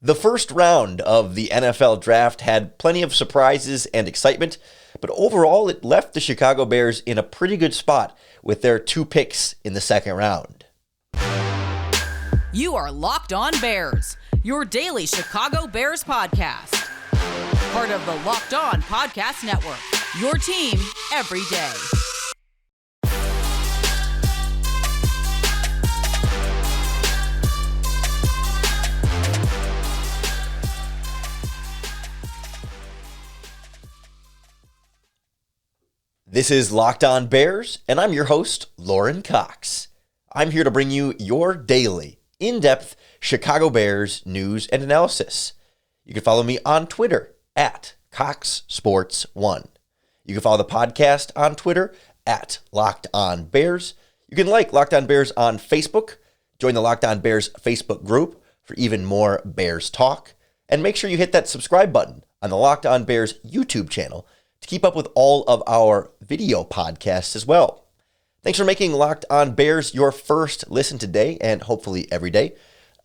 The first round of the NFL draft had plenty of surprises and excitement, but overall it left the Chicago Bears in a pretty good spot with their 2 picks in the second round. You are Locked On Bears, your daily Chicago Bears podcast. Part of the Locked On Podcast Network, your team every day. This is Locked On Bears, and I'm your host, Lorin Cox. I'm here to bring you your daily, in-depth Chicago Bears news and analysis. You can follow me on Twitter at CoxSports1. You can follow the podcast on Twitter at Locked On Bears. You can like Locked On Bears on Facebook. Join the Locked On Bears Facebook group for even more Bears talk. And make sure you hit that subscribe button on the Locked On Bears YouTube channel to keep up with all of our video podcasts as well. Thanks for making Locked On Bears your first listen today and hopefully every day.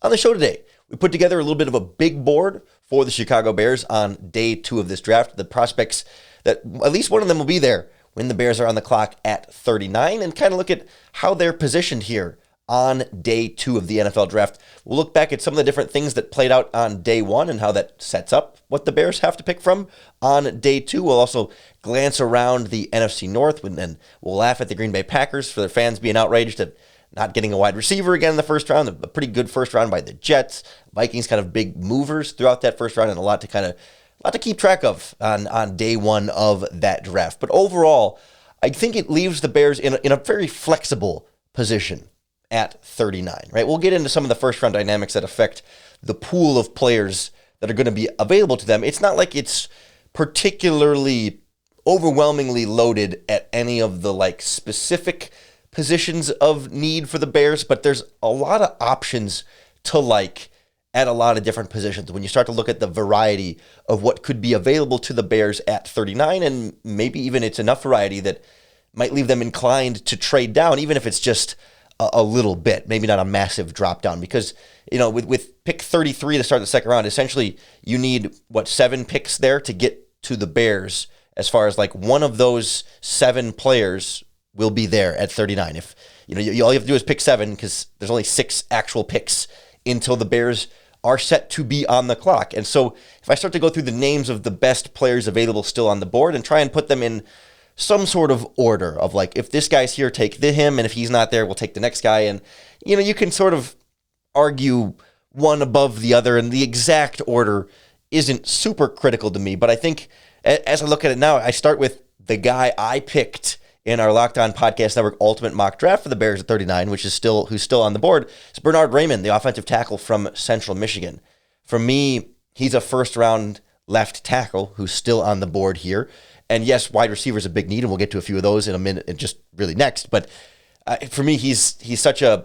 On the show today, we put together a little bit of a big board for the Chicago Bears on day 2 of this draft. The prospects that at least one of them will be there when the Bears are on the clock at 39, and kind of look at how they're positioned here on day 2 of the NFL draft. We'll look back at some of the different things that played out on day 1 and how that sets up what the Bears have to pick from on day 2. We'll also glance around the NFC North, and then we'll laugh at the Green Bay Packers for their fans being outraged at not getting a wide receiver again in the first round. A pretty good first round by the Jets. Vikings kind of big movers throughout that first round, and a lot to keep track of on day 1 of that draft. But overall, I think it leaves the Bears in a very flexible position at 39, right? We'll get into some of the first round dynamics that affect the pool of players that are going to be available to them. It's not like it's particularly overwhelmingly loaded at any of the specific positions of need for the Bears, but there's a lot of options to at a lot of different positions when you start to look at the variety of what could be available to the Bears at 39, and maybe even it's enough variety that might leave them inclined to trade down, even if it's just a little bit, maybe not a massive drop down, because with pick 33 to start the second round, essentially you need 7 picks there to get to the Bears, as far as one of those 7 players will be there at 39. If all you have to do is pick 7, because there's only 6 actual picks until the Bears are set to be on the clock. And so if I start to go through the names of the best players available still on the board and try and put them in some sort of order of if this guy's here, take him, and if he's not there, we'll take the next guy. And, you can sort of argue one above the other, and the exact order isn't super critical to me. But I think as I look at it now, I start with the guy I picked in our Locked On Podcast Network Ultimate Mock Draft for the Bears at 39, who's still on the board. It's Bernhard Raimann, the offensive tackle from Central Michigan. For me, he's a first-round left tackle who's still on the board here. And yes, wide receiver is a big need, and we'll get to a few of those in a minute, and just really next. But for me, he's such an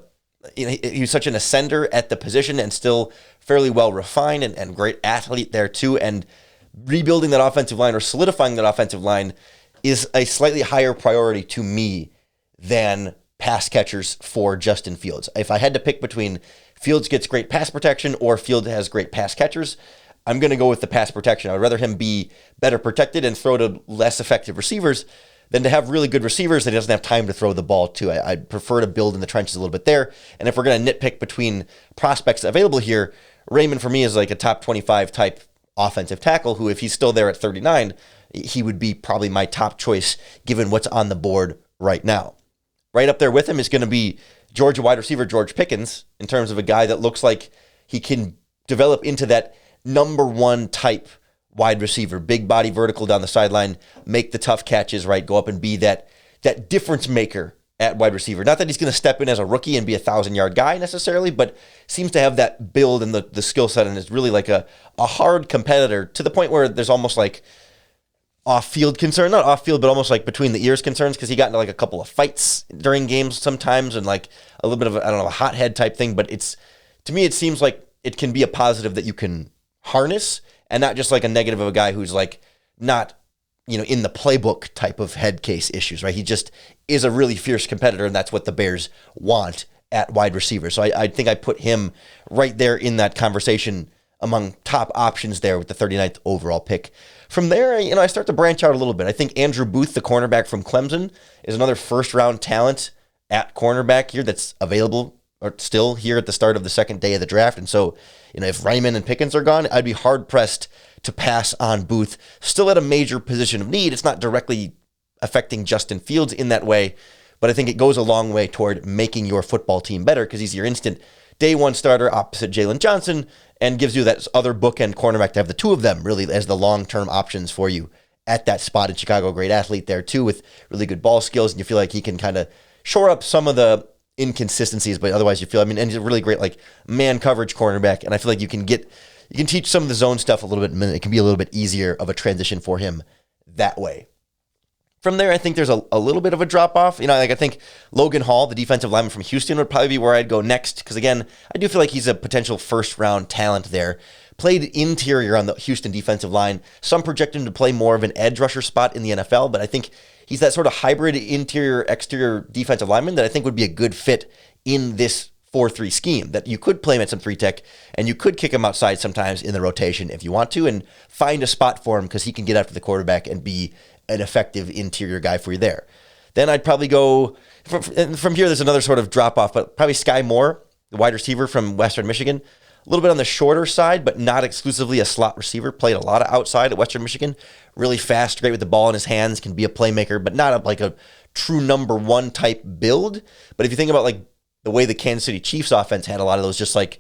ascender at the position, and still fairly well refined and great athlete there too. And rebuilding that offensive line or solidifying that offensive line is a slightly higher priority to me than pass catchers for Justin Fields. If I had to pick between Fields gets great pass protection or Fields has great pass catchers, I'm going to go with the pass protection. I would rather him be better protected and throw to less effective receivers than to have really good receivers that he doesn't have time to throw the ball to. I prefer to build in the trenches a little bit there. And if we're going to nitpick between prospects available here, Raimann for me is a top 25 type offensive tackle who, if he's still there at 39, he would be probably my top choice given what's on the board right now. Right up there with him is going to be Georgia wide receiver George Pickens, in terms of a guy that looks like he can develop into that number 1 type wide receiver, big body, vertical down the sideline, make the tough catches, right? Go up and be that difference maker at wide receiver. Not that he's going to step in as a rookie and be a 1,000-yard guy necessarily, but seems to have that build and the skill set, and is really a hard competitor, to the point where there's almost off-field concern, not off-field, but almost between the ears concerns, because he got into a couple of fights during games sometimes, and a little bit of a hothead type thing. But to me, it seems like it can be a positive that you can harness, and not just a negative of a guy who's not in the playbook type of head case issues, right? He just is a really fierce competitor, and that's what the Bears want at wide receiver. So I think I put him right there in that conversation among top options there with the 39th overall pick. From there, I start to branch out a little bit. I think Andrew Booth, the cornerback from Clemson, is another first-round talent at cornerback here that's available or still here at the start of the second day of the draft. And so, if Raymond and Pickens are gone, I'd be hard-pressed to pass on Booth. Still at a major position of need. It's not directly affecting Justin Fields in that way, but I think it goes a long way toward making your football team better because he's your instant day one starter opposite Jalen Johnson and gives you that other bookend cornerback to have the two of them really as the long-term options for you at that spot in Chicago. Great athlete there too with really good ball skills, and you feel like he can kind of shore up some of the inconsistencies, but otherwise you feel, and he's a really great like man coverage cornerback, and I feel like you can teach some of the zone stuff a little bit, and it can be a little bit easier of a transition for him that way. From there, I think there's a little bit of a drop-off. I think Logan Hall, the defensive lineman from Houston, would probably be where I'd go next, because again, I do feel like he's a potential first-round talent there. Played interior on the Houston defensive line. Some project him to play more of an edge rusher spot in the NFL, but I think he's that sort of hybrid interior-exterior defensive lineman that I think would be a good fit in this 4-3 scheme, that you could play him at some 3-tech, and you could kick him outside sometimes in the rotation if you want to, and find a spot for him because he can get after the quarterback and be an effective interior guy for you there. Then I'd probably go, from here there's another sort of drop-off, but probably Skye Moore, the wide receiver from Western Michigan. A little bit on the shorter side, but not exclusively a slot receiver. Played a lot of outside at Western Michigan. Really fast, great with the ball in his hands, can be a playmaker, but not like a true number one type build. But if you think about like the way the Kansas City Chiefs offense had a lot of those just like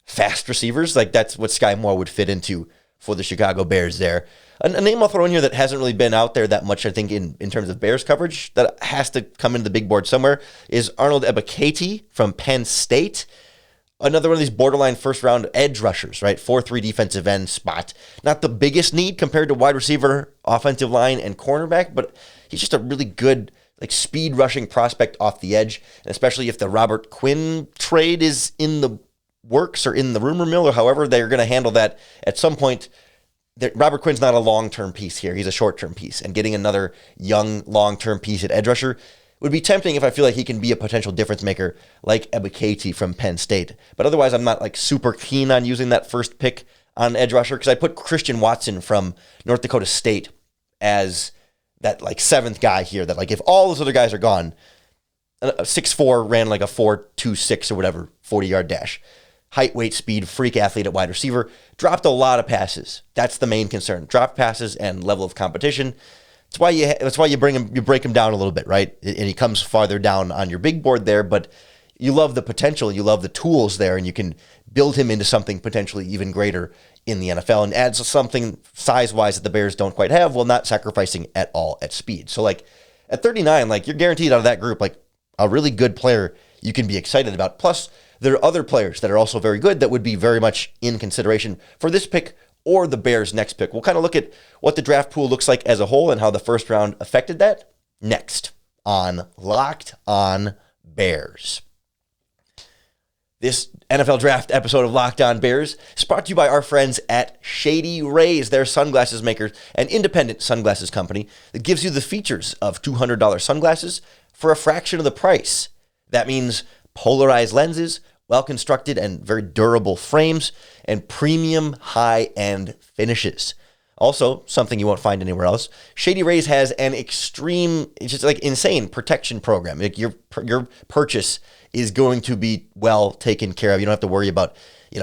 fast receivers, like that's what Skye Moore would fit into for the Chicago Bears there. A name I'll throw in here that hasn't really been out there that much, I think, in terms of Bears coverage, that has to come into the big board somewhere, is Arnold Ebiketie from Penn State. Another one of these borderline first-round edge rushers, right? 4-3 defensive end spot. Not the biggest need compared to wide receiver, offensive line, and cornerback, but he's just a really good like speed rushing prospect off the edge, and especially if the Robert Quinn trade is in the works or in the rumor mill or however they're going to handle that at some point. Robert Quinn's not a long-term piece here. He's a short-term piece, and getting another young long-term piece at edge rusher would be tempting if I feel like he can be a potential difference maker like Ebiketie from Penn State. But otherwise, I'm not like super keen on using that first pick on edge rusher because I put Christian Watson from North Dakota State as that like seventh guy here that like if all those other guys are gone, a 6'4", ran like a 4.26 or whatever, 40-yard dash. Height, weight, speed, freak athlete at wide receiver. Dropped a lot of passes. That's the main concern. Drop passes and level of competition. That's why you break him down a little bit, right? And he comes farther down on your big board there, but you love the potential, you love the tools there, and you can build him into something potentially even greater in the NFL and adds something size-wise that the Bears don't quite have while not sacrificing at all at speed. So like at 39, like you're guaranteed out of that group like a really good player you can be excited about. Plus, there are other players that are also very good that would be very much in consideration for this pick or the Bears' next pick. We'll kind of look at what the draft pool looks like as a whole and how the first round affected that next on Locked On Bears. This NFL Draft episode of Locked On Bears is brought to you by our friends at Shady Rays. They're sunglasses makers, an independent sunglasses company that gives you the features of $200 sunglasses for a fraction of the price. That means polarized lenses, well-constructed and very durable frames, and premium high-end finishes. Also, something you won't find anywhere else, Shady Rays has an extreme, it's just like insane protection program. Like your purchase is going to be well taken care of. You don't have to worry about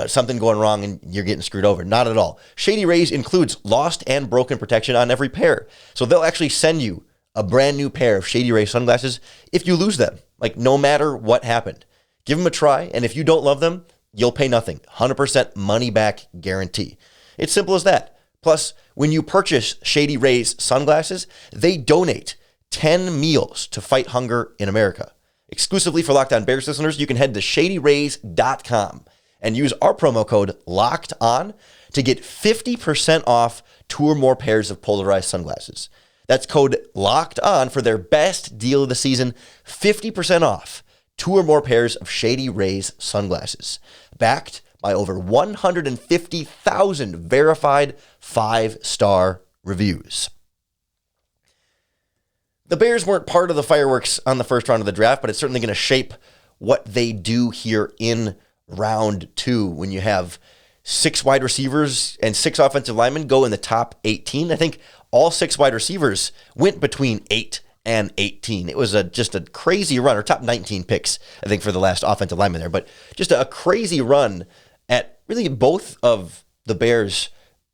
something going wrong and you're getting screwed over. Not at all. Shady Rays includes lost and broken protection on every pair. So they'll actually send you a brand new pair of Shady Rays sunglasses if you lose them, like no matter what happened. Give them a try, and if you don't love them, you'll pay nothing. 100% money back guarantee. It's simple as that. Plus, when you purchase Shady Rays sunglasses, they donate 10 meals to fight hunger in America. Exclusively for Locked On Bears listeners, you can head to shadyrays.com and use our promo code LOCKEDON to get 50% off 2 or more pairs of polarized sunglasses. That's code LOCKEDON for their best deal of the season, 50% off 2 or more pairs of Shady Rays sunglasses, backed by over 150,000 verified 5-star reviews. The Bears weren't part of the fireworks on the first round of the draft, but it's certainly going to shape what they do here in round 2 when you have 6 wide receivers and 6 offensive linemen go in the top 18. I think all 6 wide receivers went between 8 and 18. It was just a crazy run, or top 19 picks, I think, for the last offensive lineman there. But just a crazy run at really both of the Bears'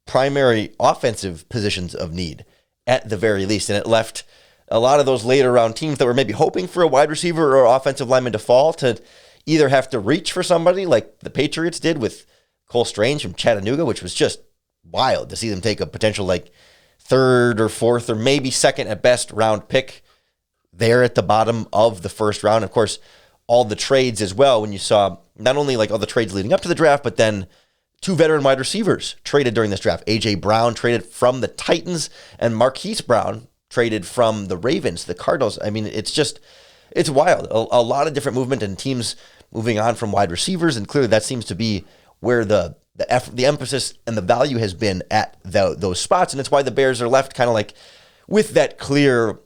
primary offensive positions of need, at the very least. And it left a lot of those later round teams that were maybe hoping for a wide receiver or offensive lineman to fall to either have to reach for somebody like the Patriots did with Cole Strange from Chattanooga, which was just wild to see them take a potential like 3rd or 4th or maybe 2nd at best round pick there at the bottom of the first round. Of course, all the trades as well, when you saw not only like all the trades leading up to the draft, but then 2 veteran wide receivers traded during this draft. A.J. Brown traded from the Titans, and Marquise Brown traded from the Ravens, the Cardinals. I mean, it's wild. A lot of different movement and teams moving on from wide receivers, and clearly that seems to be where the effort, the emphasis and the value has been at those spots. And it's why the Bears are left kind of like with that clear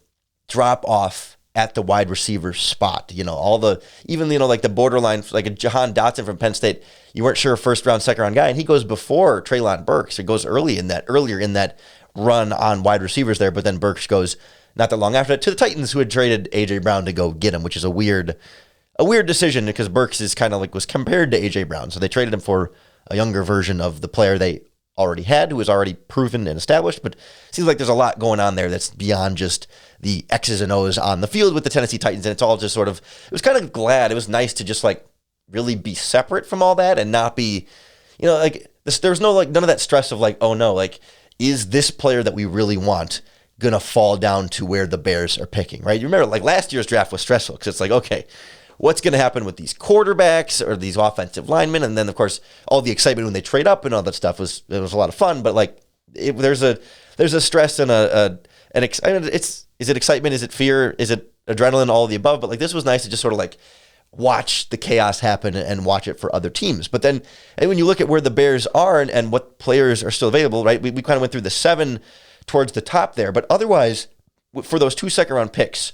drop off at the wide receiver spot. Like the borderline, like a Jahan Dotson from Penn State, you weren't sure first round, second round guy, and he goes before Treylon Burks. It goes earlier in that run on wide receivers there, but then Burks goes not that long after that to the Titans, who had traded A.J. Brown to go get him, which is a weird decision because Burks is kind of like was compared to A.J. Brown. So they traded him for a younger version of the player they already had, who was already proven and established. But it seems like there's a lot going on there that's beyond just the X's and O's on the field with the Tennessee Titans. And it's all just it was kind of glad. It was nice to just like really be separate from all that and not be, like this, there was no like none of that stress of like, oh no, like, is this player that we really want going to fall down to where the Bears are picking, right? You remember like last year's draft was stressful because it's like, okay, what's going to happen with these quarterbacks or these offensive linemen? And then, of course, all the excitement when they trade up and all that stuff was a lot of fun. But like, there's a stress and an excitement. Is it excitement? Is it fear? Is it adrenaline? All of the above. But like, this was nice to just sort of like watch the chaos happen and watch it for other teams. But then, and when you look at where the Bears are and what players are still available, right? We kind of went through the 7 towards the top there. But otherwise, for those 2 second-round picks,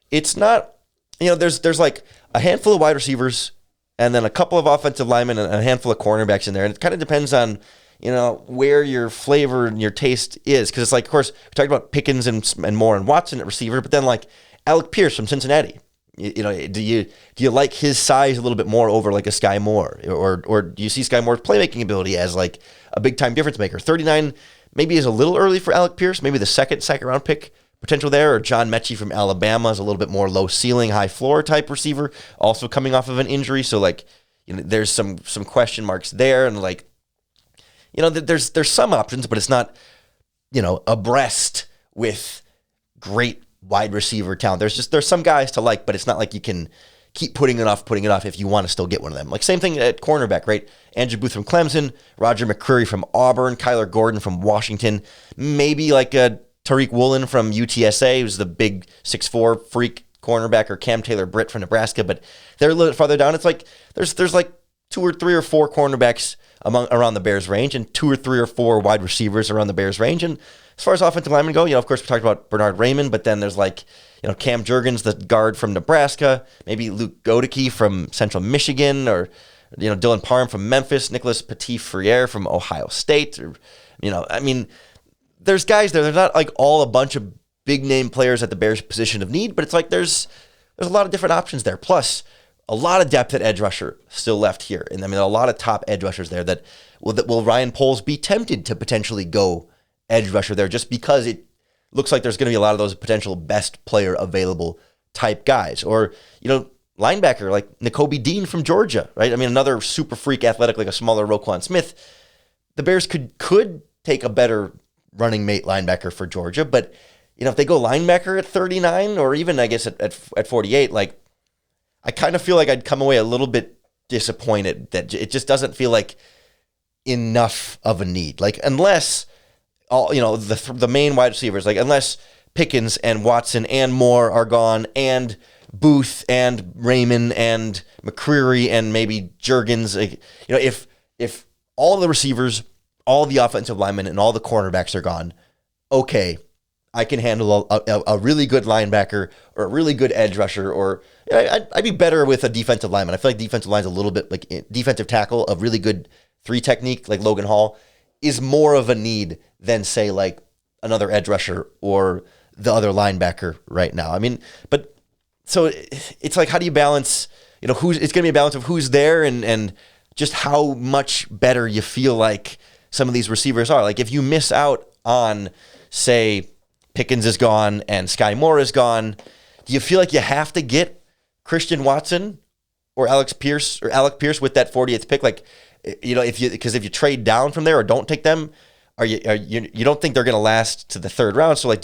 it's not. There's like a handful of wide receivers and then a couple of offensive linemen and a handful of cornerbacks in there. And it kind of depends on, where your flavor and your taste is. Because it's like, of course, we talked about Pickens and Moore and Watson at receiver, but then like Alec Pierce from Cincinnati. Do you like his size a little bit more over like a Skye Moore? Or do you see Skye Moore's playmaking ability as like a big-time difference maker? 39 maybe is a little early for Alec Pierce. Maybe the second-round pick potential there, or John Mechie from Alabama is a little bit more low ceiling, high floor type receiver, also coming off of an injury. So like, there's some question marks there, and like, there's some options, but it's not, abreast with great wide receiver talent. There's some guys to like, but it's not like you can keep putting it off if you want to still get one of them. Like same thing at cornerback, right? Andrew Booth from Clemson, Roger McCreary from Auburn, Kyler Gordon from Washington, maybe like a Tariq Woolen from UTSA, who's the big 6'4" freak cornerback, or Cam Taylor-Britt from Nebraska, but they're a little bit farther down. It's like there's like 2 or 3 or 4 cornerbacks around the Bears range, and 2 or 3 or 4 wide receivers around the Bears range. And as far as offensive linemen go, of course we talked about Bernard Raymond, but then there's like Cam Jurgens, the guard from Nebraska, maybe Luke Godeke from Central Michigan, or Dylan Parham from Memphis, Nicholas Petit-Frere from Ohio State, or there's guys there. They're not like all a bunch of big name players at the Bears' position of need, but it's like there's a lot of different options there. Plus, a lot of depth at edge rusher still left here, and a lot of top edge rushers there. That will Ryan Poles be tempted to potentially go edge rusher there, just because it looks like there's going to be a lot of those potential best player available type guys, or linebacker like Nakobe Dean from Georgia, right? Another super freak athletic like a smaller Roquan Smith. The Bears could take a better running mate linebacker for Georgia, but if they go linebacker at 39, or even I guess at 48, like I kind of feel like I'd come away a little bit disappointed that it just doesn't feel like enough of a need. Like unless all the main wide receivers, like unless Pickens and Watson and Moore are gone, and Booth and Raymond and McCreary and maybe Jurgens, like, if all the receivers, all the offensive linemen, and all the cornerbacks are gone, okay, I can handle a really good linebacker or a really good edge rusher, or I'd be better with a defensive lineman. I feel like defensive line's a little bit like defensive tackle, a really good 3 technique like Logan Hall is more of a need than, say, like another edge rusher or the other linebacker right now. I mean, but so it's like, how do you balance, it's going to be a balance of who's there and just how much better you feel like some of these receivers are. Like if you miss out on, say, Pickens is gone and Skye Moore is gone, do you feel like you have to get Christian Watson or Alec Pierce with that 40th pick? Like, because if you trade down from there or don't take them, you don't think they're going to last to the third round? So like,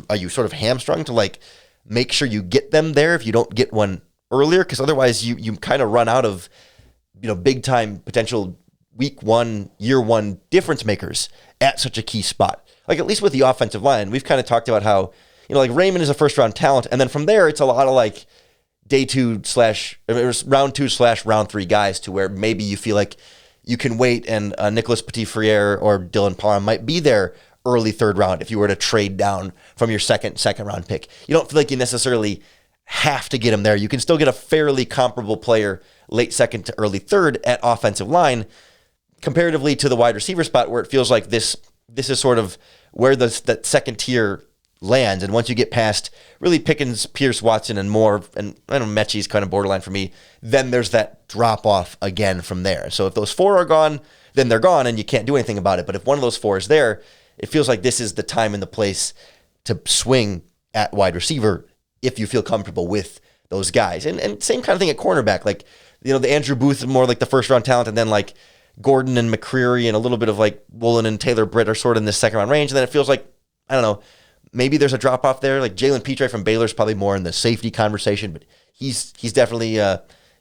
are you sort of hamstrung to like make sure you get them there if you don't get one earlier? Because otherwise you kind of run out of big time potential week 1, year 1 difference makers at such a key spot. Like at least with the offensive line, we've kind of talked about how like Raymond is a first round talent, and then from there it's a lot of like day 2 / round 2 / round 3 guys to where maybe you feel like you can wait and Nicholas Petit-Frere or Dylan Parham might be there early third round if you were to trade down from your second round pick. You don't feel like you necessarily have to get him there. You can still get a fairly comparable player late second to early third at offensive line comparatively to the wide receiver spot, where it feels like this is sort of where that second tier lands. And once you get past really Pickens, Pierce, Watson, and Moore, and I don't know, Mechie's kind of borderline for me, then there's that drop off again from there. So if those 4 are gone, then they're gone and you can't do anything about it. But if one of those 4 is there, it feels like this is the time and the place to swing at wide receiver if you feel comfortable with those guys. And same kind of thing at cornerback. Like, the Andrew Booth is more like the first round talent, and then like Gordon and McCreary and a little bit of like Woolen and Taylor Britt are sort of in this second round range. And then it feels like, I don't know, maybe there's a drop off there. Like Jalen Petre from Baylor is probably more in the safety conversation, but he's definitely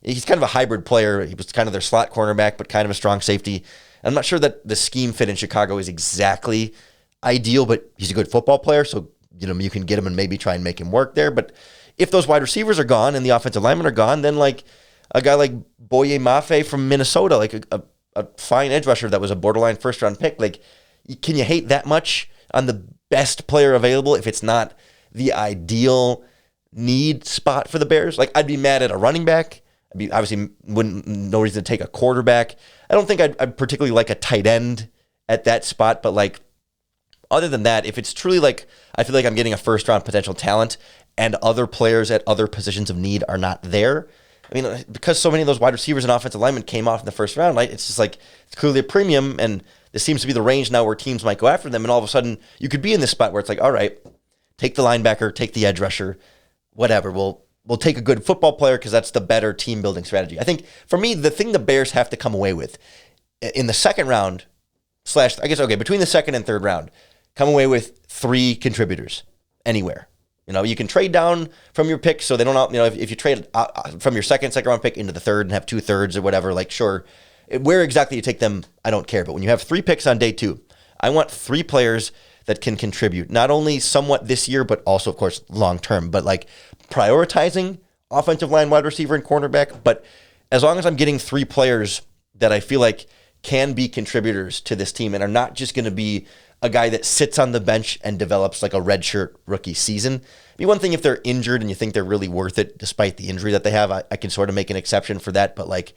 he's kind of a hybrid player. He was kind of their slot cornerback, but kind of a strong safety. I'm not sure that the scheme fit in Chicago is exactly ideal, but he's a good football player, so you can get him and maybe try and make him work there. But if those wide receivers are gone and the offensive linemen are gone, then like a guy like Boye Mafe from Minnesota, like a fine edge rusher that was a borderline first round pick, like can you hate that much on the best player available if it's not the ideal need spot for the Bears? Like I'd be mad at a running back. I'd be obviously no reason to take a quarterback. I don't think I'd particularly like a tight end at that spot, but like other than that, if it's truly like I feel like I'm getting a first round potential talent and other players at other positions of need are not there. I mean, because so many of those wide receivers and offensive linemen came off in the first round, right? It's just like it's clearly a premium, and this seems to be the range now where teams might go after them, and all of a sudden you could be in this spot where it's like, all right, take the linebacker, take the edge rusher, whatever. We'll take a good football player because that's the better team building strategy. I think for me, the thing the Bears have to come away with in the second round between the second and third round, come away with 3 contributors anywhere. You can trade down from your pick so they don't, if you trade from your second round pick into the third and have 2/3 or whatever, like sure, where exactly you take them, I don't care. But when you have 3 picks on day 2, I want 3 players that can contribute, not only somewhat this year, but also, of course, long term. But like prioritizing offensive line, wide receiver, and cornerback. But as long as I'm getting 3 players that I feel like can be contributors to this team and are not just going to be a guy that sits on the bench and develops like a redshirt rookie season. It'd be one thing if they're injured and you think they're really worth it despite the injury that they have. I can sort of make an exception for that, but like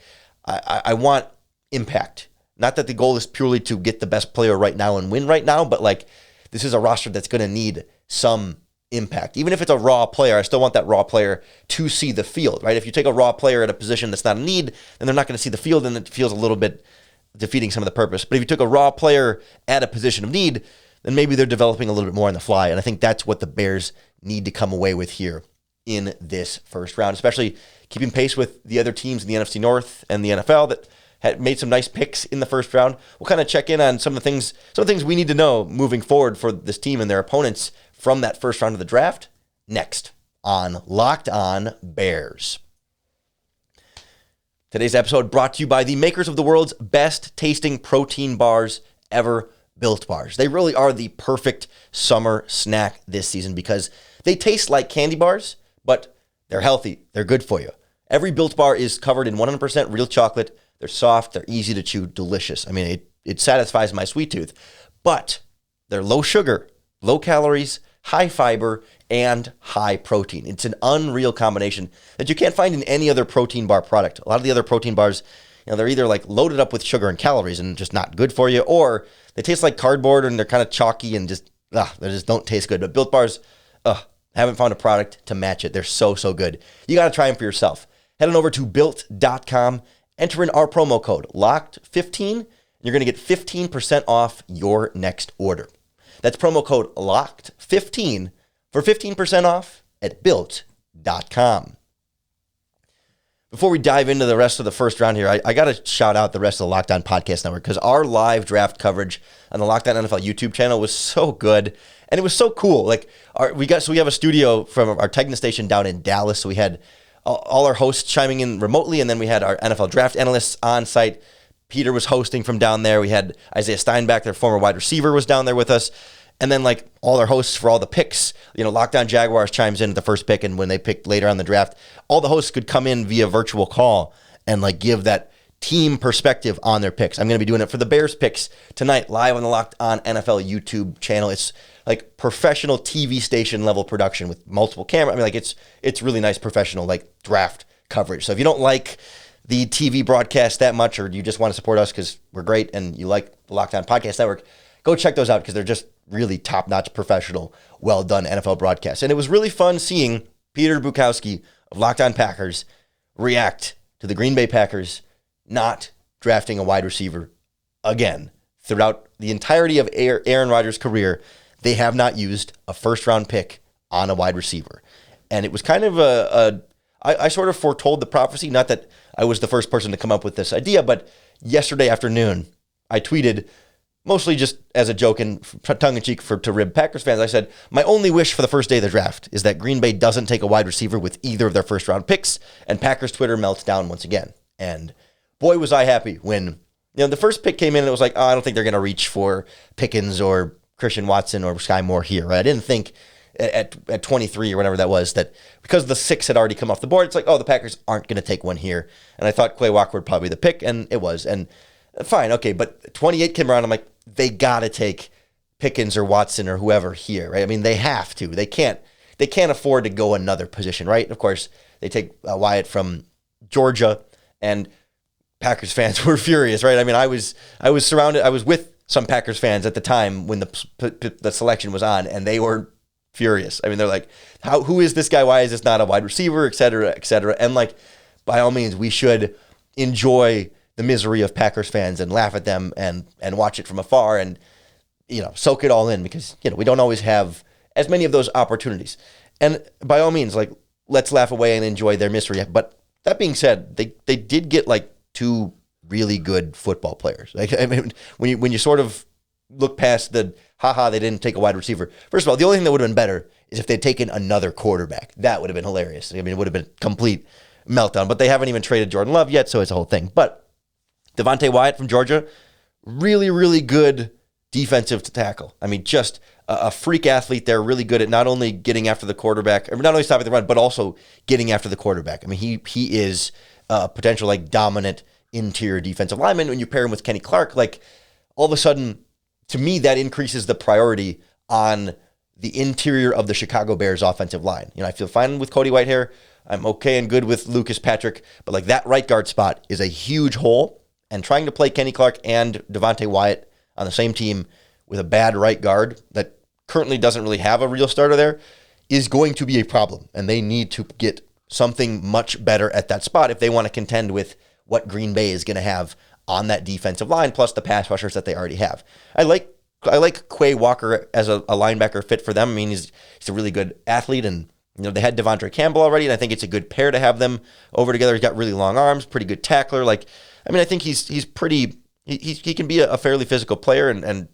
I want impact. Not that the goal is purely to get the best player right now and win right now, but like this is a roster that's going to need some impact. Even if it's a raw player, I still want that raw player to see the field, right? If you take a raw player at a position that's not a need, then they're not going to see the field, and it feels a little bit defeating some of the purpose. But if you took a raw player at a position of need, then maybe they're developing a little bit more on the fly. And I think that's what the Bears need to come away with here in this first round, especially keeping pace with the other teams in the NFC North and the NFL that had made some nice picks in the first round. We'll kind of check in on some of the things we need to know moving forward for this team and their opponents from that first round of the draft next on Locked On Bears. Today's episode brought to you by the makers of the world's best tasting protein bars ever, Built Bars. They really are the perfect summer snack this season because they taste like candy bars, but they're healthy. They're good for you. Every Built Bar is covered in 100% real chocolate. They're soft. They're easy to chew. Delicious. I mean, it satisfies my sweet tooth, but they're low sugar, low calories, high fiber, and high protein. It's an unreal combination that you can't find in any other protein bar product. A lot of the other protein bars, they're either like loaded up with sugar and calories and just not good for you, or they taste like cardboard and they're kind of chalky and they just don't taste good. But Built Bars, haven't found a product to match it. They're so good. You got to try them for yourself. Head on over to built.com, enter in our promo code LOCKED15, and you're going to get 15% off your next order. That's promo code LOCKED15 for 15% off at built.com. Before we dive into the rest of the first round here, I got to shout out the rest of the Locked On Podcast Network, because our live draft coverage on the Locked On NFL YouTube channel was so good, and it was so cool. Like we have a studio from our Tegna station down in Dallas, so we had all our hosts chiming in remotely, and then we had our NFL draft analysts on site. Peter was hosting from down there. We had Isaiah Steinbach, their former wide receiver, was down there with us. And then like all our hosts for all the picks, Locked On Jaguars chimes in at the first pick, and when they picked later on the draft, all the hosts could come in via virtual call and like give that team perspective on their picks. I'm going to be doing it for the Bears picks tonight, live on the Locked On NFL YouTube channel. It's like professional TV station level production with multiple cameras. I mean, like it's really nice professional like draft coverage. So if you don't like the TV broadcast that much, or you just want to support us because we're great and you like the Locked On Podcast Network, go check those out, because they're just really top-notch, professional, well-done NFL broadcasts. And it was really fun seeing Peter Bukowski of Locked On Packers react to the Green Bay Packers not drafting a wide receiver again. Throughout the entirety of Aaron Rodgers' career, they have not used a first-round pick on a wide receiver. And it was kind of I sort of foretold the prophecy, not that I was the first person to come up with this idea, but yesterday afternoon, I tweeted, mostly just as a joke and tongue-in-cheek to rib Packers fans, I said, my only wish for the first day of the draft is that Green Bay doesn't take a wide receiver with either of their first-round picks, and Packers Twitter melts down once again. And boy, was I happy when the first pick came in, and it was like, I don't think they're going to reach for Pickens or Christian Watson or Skye Moore here. Right? I didn't think at 23 or whatever that was, that because the 6 had already come off the board, it's like, the Packers aren't going to take one here. And I thought Quay Walker would probably be the pick, and it was. And fine, okay, but 28 came around, I'm like, they got to take Pickens or Watson or whoever here, right? I mean, they have to. They can't afford to go another position, right? Of course, they take Wyatt from Georgia, and Packers fans were furious, right? I mean, I was with some Packers fans at the time when the selection was on, and they were furious. I mean, they're like, who is this guy? Why is this not a wide receiver, et cetera, et cetera? And like, by all means, we should enjoy the misery of Packers fans and laugh at them and watch it from afar and, soak it all in, because, we don't always have as many of those opportunities. And by all means, like, let's laugh away and enjoy their misery. But that being said, they did get like 2 really good football players. Like, I mean, when you sort of look past the, they didn't take a wide receiver. First of all, the only thing that would have been better is if they'd taken another quarterback. That would have been hilarious. I mean, it would have been a complete meltdown. But they haven't even traded Jordan Love yet, so it's a whole thing. But Devontae Wyatt from Georgia, really, really good defensive tackle. I mean, just a freak athlete there, really good at not only getting after the quarterback, or not only stopping the run, but also getting after the quarterback. I mean, he is a potential like dominant interior defensive lineman. When you pair him with Kenny Clark, like all of a sudden, to me, that increases the priority on the interior of the Chicago Bears offensive line. I feel fine with Cody Whitehair. I'm okay and good with Lucas Patrick, but like that right guard spot is a huge hole. And trying to play Kenny Clark and Devontae Wyatt on the same team with a bad right guard that currently doesn't really have a real starter there is going to be a problem. And they need to get something much better at that spot if they want to contend with what Green Bay is going to have on that defensive line, plus the pass rushers that they already have. I like Quay Walker as a linebacker fit for them. I mean, he's a really good athlete, and they had Devondre Campbell already, and I think it's a good pair to have them over together. He's got really long arms, pretty good tackler. Like, I mean, I think he can be a fairly physical player, and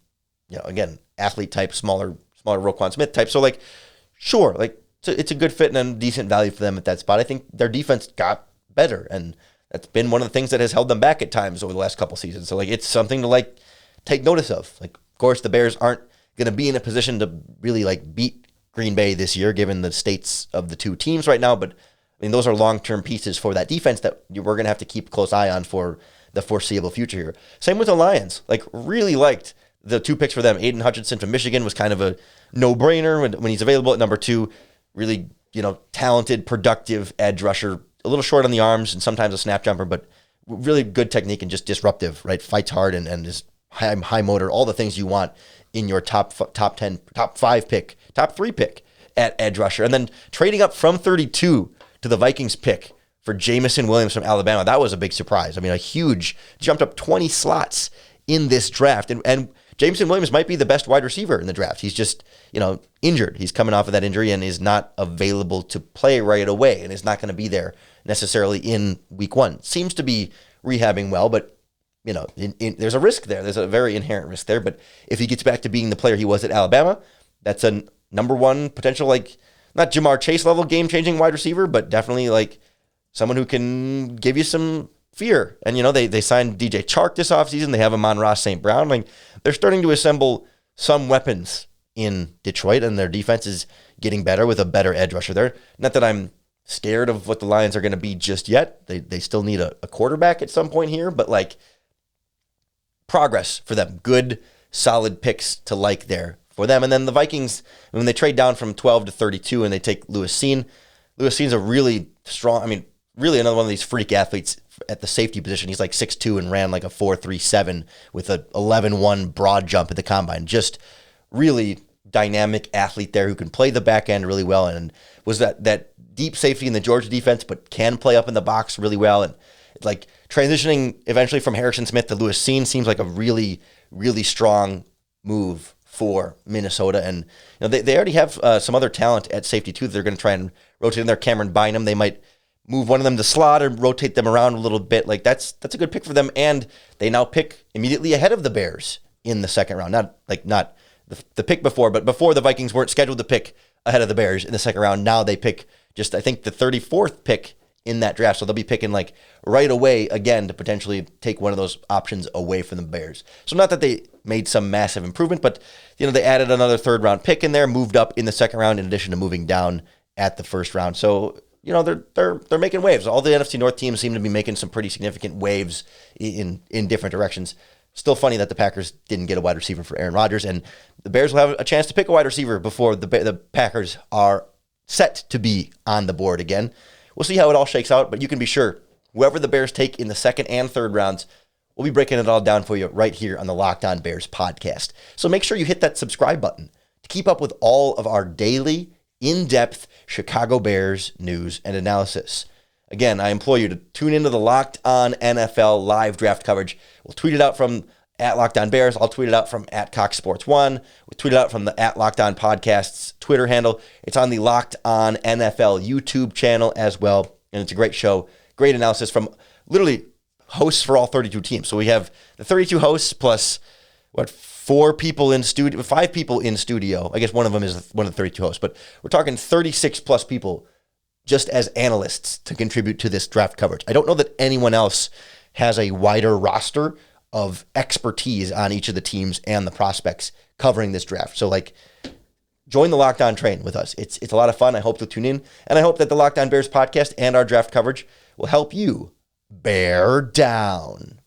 again, athlete type, smaller Roquan Smith type. So like, sure, like it's a good fit and a decent value for them at that spot. I think their defense got better, and that's been one of the things that has held them back at times over the last couple seasons. So like, it's something to like take notice of. Like, of course, the Bears aren't going to be in a position to really like beat Green Bay this year, given the states of the two teams right now. But I mean, those are long-term pieces for that defense that we're going to have to keep a close eye on for the foreseeable future here. Same with the Lions. Like, really liked the 2 picks for them. Aiden Hutchinson from Michigan was kind of a no-brainer when he's available at number 2. Really, talented, productive edge rusher. A little short on the arms and sometimes a snap jumper, but really good technique and just disruptive, right? Fights hard and is high motor, all the things you want in your top 10, top 5 pick, top 3 pick at edge rusher. And then trading up from 32 to the Vikings pick for Jamison Williams from Alabama. That was a big surprise. I mean, a huge, jumped up 20 slots in this draft. And Jamison Williams might be the best wide receiver in the draft. He's just, injured. He's coming off of that injury and is not available to play right away and is not going to be there necessarily in week 1. Seems to be rehabbing well, but there's a risk there. There's a very inherent risk there. But if he gets back to being the player he was at Alabama, that's a number 1 potential, not Jamar Chase level game-changing wide receiver, but definitely someone who can give you some fear. And, they signed DJ Chark this offseason. They have Amon-Ra St. Brown. They're starting to assemble some weapons in Detroit, and their defense is getting better with a better edge rusher there. Not that I'm scared of what the Lions are going to be just yet. They still need a quarterback at some point here, but progress for them. Good, solid picks to there for them. And then the Vikings, when they trade down from 12 to 32 and they take Lewis Cine. Lewis Cine's a really strong, really another one of these freak athletes at the safety position. He's 6'2" and ran a 4.37 with a 11.1 broad jump at the combine. Just really dynamic athlete there who can play the back end really well and was that deep safety in the Georgia defense, but can play up in the box really well. And transitioning eventually from Harrison Smith to Lewis Cine seems like a really, really strong move for Minnesota. And they already have some other talent at safety too that they're going to try and rotate in there. Cameron Bynum, they might move one of them to slot and rotate them around a little bit. That's a good pick for them. And they now pick immediately ahead of the Bears in the second round. Not the pick before, but before the Vikings weren't scheduled to pick ahead of the Bears in the second round. Now they pick I think the 34th pick in that draft. So they'll be picking right away again to potentially take one of those options away from the Bears. So not that they made some massive improvement, but they added another 3rd round pick in there, moved up in the second round in addition to moving down at the 1st round. So they're making waves. All the NFC North teams seem to be making some pretty significant waves in different directions. Still funny that the Packers didn't get a wide receiver for Aaron Rodgers, and the Bears will have a chance to pick a wide receiver before the Packers are set to be on the board again. We'll see how it all shakes out, but you can be sure whoever the Bears take in the 2nd and 3rd rounds, we'll be breaking it all down for you right here on the Locked On Bears podcast. So make sure you hit that subscribe button to keep up with all of our daily, in-depth Chicago Bears news and analysis. Again, I implore you to tune into the Locked On NFL live draft coverage. We'll tweet it out from @LockedOnBears. I'll tweet it out from @CoxSports1. We'll tweet it out from the @LockedOn Podcasts Twitter handle. It's on the Locked On NFL YouTube channel as well. And it's a great show. Great analysis from literally hosts for all 32 teams. So we have the 32 hosts plus, 5 people in studio. I guess one of them is one of the 32 hosts. But we're talking 36 plus people just as analysts to contribute to this draft coverage. I don't know that anyone else has a wider roster of expertise on each of the teams and the prospects covering this draft. So join the Locked On train with us. It's a lot of fun. I hope you'll tune in. And I hope that the Locked On Bears podcast and our draft coverage will help you bear down.